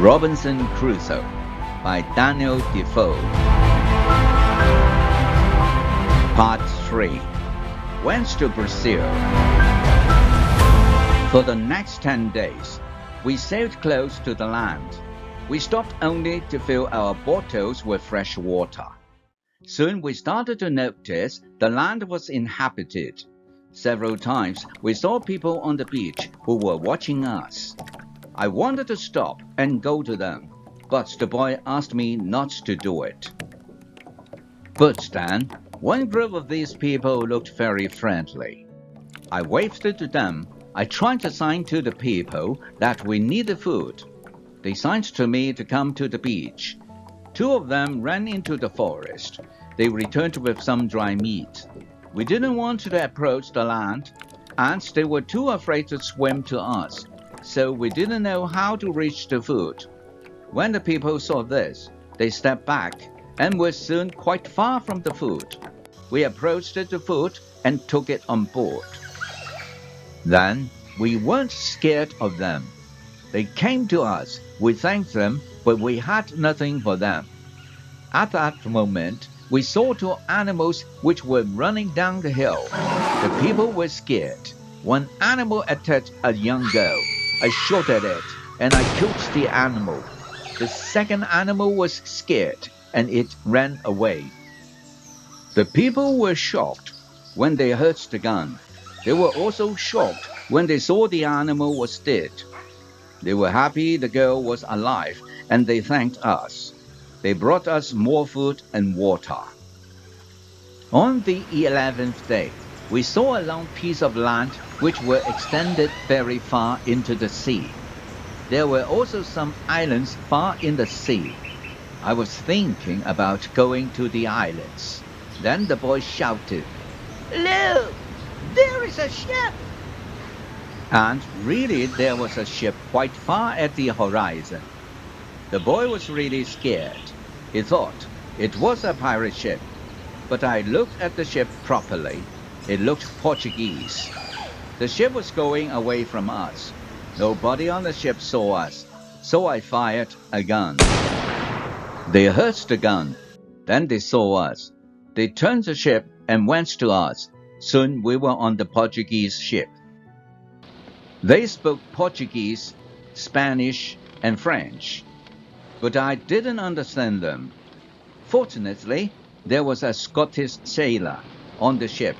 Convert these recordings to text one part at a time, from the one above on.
Robinson Crusoe by Daniel Defoe. Part 3. Went to Brazil. For the next 10 days, we sailed close to the land. We stopped only to fill our bottles with fresh water. Soon we started to notice the land was inhabited. Several times we saw people on the beach who were watching us. I wanted to stop and go to them, but the boy asked me not to do it. But then, one group of these people looked very friendly. I waved to them. I tried to sign to the people that we needed food. They signed to me to come to the beach. Two of them ran into the forest. They returned with some dry meat. We didn't want to approach the land, and they were too afraid to swim to us, so we didn't know how to reach the food. When the people saw this, they stepped back and were soon quite far from the food. We approached the food and took it on board. Then we weren't scared of them. They came to us. We thanked them, but we had nothing for them. At that moment, we saw two animals which were running down the hill. The people were scared. One animal attacked a young girl. I shot at it, and I killed the animal. The second animal was scared, and it ran away. The people were shocked when they heard the gun. They were also shocked when they saw the animal was dead. They were happy the girl was alive, and they thanked us. They brought us more food and water. On the 11th day, we saw a long piece of land which were extended very far into the sea. There were also some islands far in the sea. I was thinking about going to the islands. Then the boy shouted, "Look! There is a ship!" And really there was a ship quite far at the horizon. The boy was really scared. He thought it was a pirate ship. But I looked at the ship properly. It looked Portuguese. The ship was going away from us. Nobody on the ship saw us, so I fired a gun. They heard the gun. Then they saw us. They turned the ship and went to us. Soon we were on the Portuguese ship. They spoke Portuguese, Spanish, and French, but I didn't understand them. Fortunately, there was a Scottish sailor on the ship.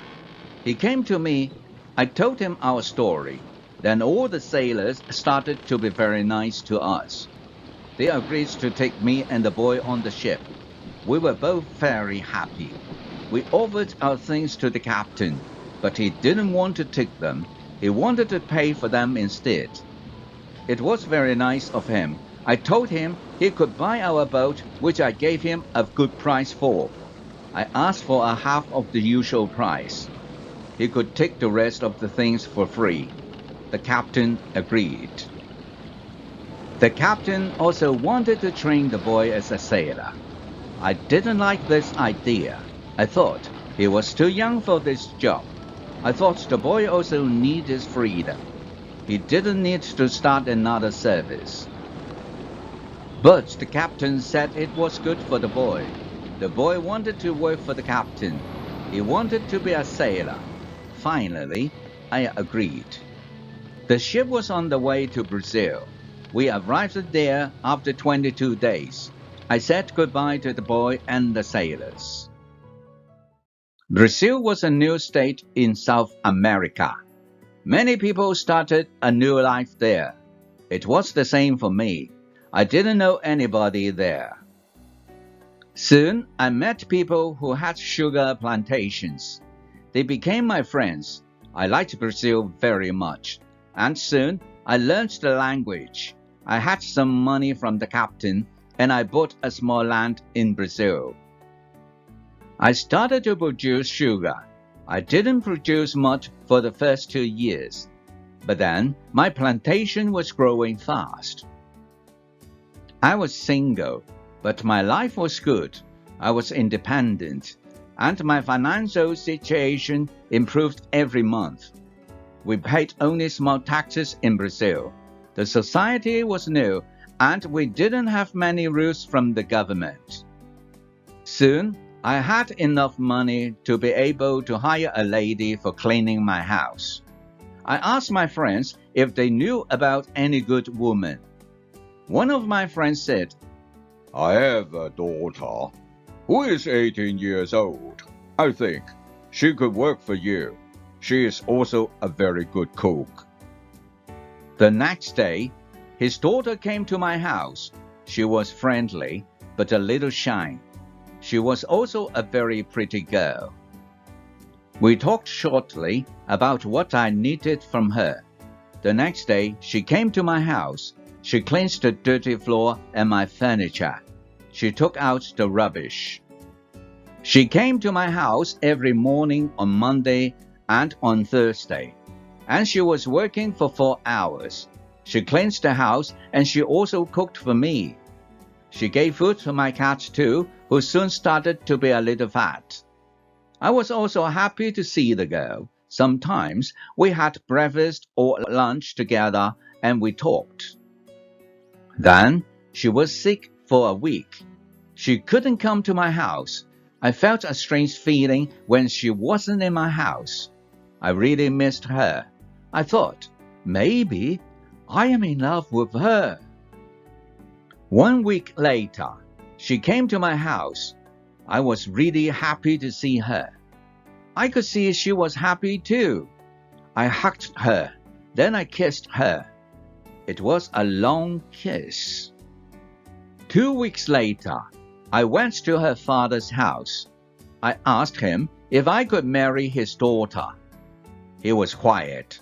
He came to me. I told him our story. Then all the sailors started to be very nice to us. They agreed to take me and the boy on the ship. We were both very happy. We offered our things to the captain, but he didn't want to take them. He wanted to pay for them instead. It was very nice of him. I told him he could buy our boat, which I gave him a good price for. I asked for a half of the usual price. He could take the rest of the things for free. The captain agreed. The captain also wanted to train the boy as a sailor. I didn't like this idea. I thought he was too young for this job. I thought the boy also needed freedom. He didn't need to start another service. But the captain said it was good for the boy. The boy wanted to work for the captain. He wanted to be a sailor. Finally, I agreed. The ship was on the way to Brazil. We arrived there after 22 days. I said goodbye to the boy and the sailors. Brazil was a new state in South America. Many people started a new life there. It was the same for me. I didn't know anybody there. Soon, I met people who had sugar plantations. They became my friends. I liked Brazil very much. And soon, I learned the language. I had some money from the captain, and I bought a small land in Brazil. I started to produce sugar. I didn't produce much for the first 2 years. But then, my plantation was growing fast. I was single, but my life was good. I was independent, and my financial situation improved every month. We paid only small taxes in Brazil. The society was new, and we didn't have many rules from the government. Soon, I had enough money to be able to hire a lady for cleaning my house. I asked my friends if they knew about any good woman. One of my friends said, I have a daughter who is 18 years old. I think she could work for you. She is also a very good cook. The next day, his daughter came to my house. She was friendly, but a little shy. She was also a very pretty girl. We talked shortly about what I needed from her. The next day, she came to my house. She cleansed the dirty floor and my furniture. She took out the rubbish. She came to my house every morning on Monday and on Thursday, and she was working for 4 hours. She cleansed the house and she also cooked for me. She gave food to my cat too, who soon started to be a little fat. I was also happy to see the girl. Sometimes we had breakfast or lunch together and we talked. Then she was sick for a week. She couldn't come to my house. I felt a strange feeling when she wasn't in my house. I really missed her. I thought, maybe I am in love with her. 1 week later, she came to my house. I was really happy to see her. I could see she was happy too. I hugged her. Then I kissed her. It was a long kiss. 2 weeks later, I went to her father's house. I asked him if I could marry his daughter. He was quiet.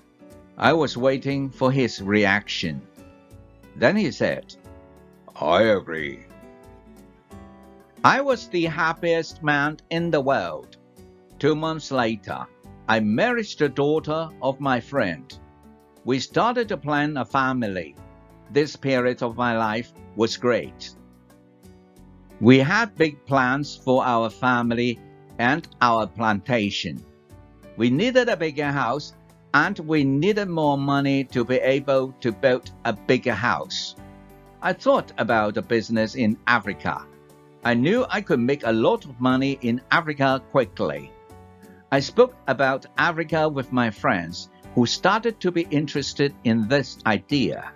I was waiting for his reaction. Then he said, I agree. I was the happiest man in the world. 2 months later, I married the daughter of my friend. We started to plan a family. This period of my life was great. We had big plans for our family and our plantation. We needed a bigger house, and we needed more money to be able to build a bigger house. I thought about a business in Africa. I knew I could make a lot of money in Africa quickly. I spoke about Africa with my friends, who started to be interested in this idea.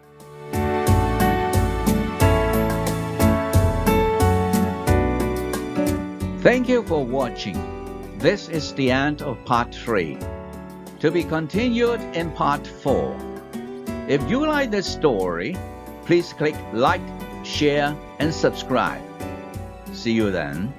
Thank you for watching. This is the end of part 3. To be continued in part 4. If you like this story, please click like, share, and subscribe. See you then.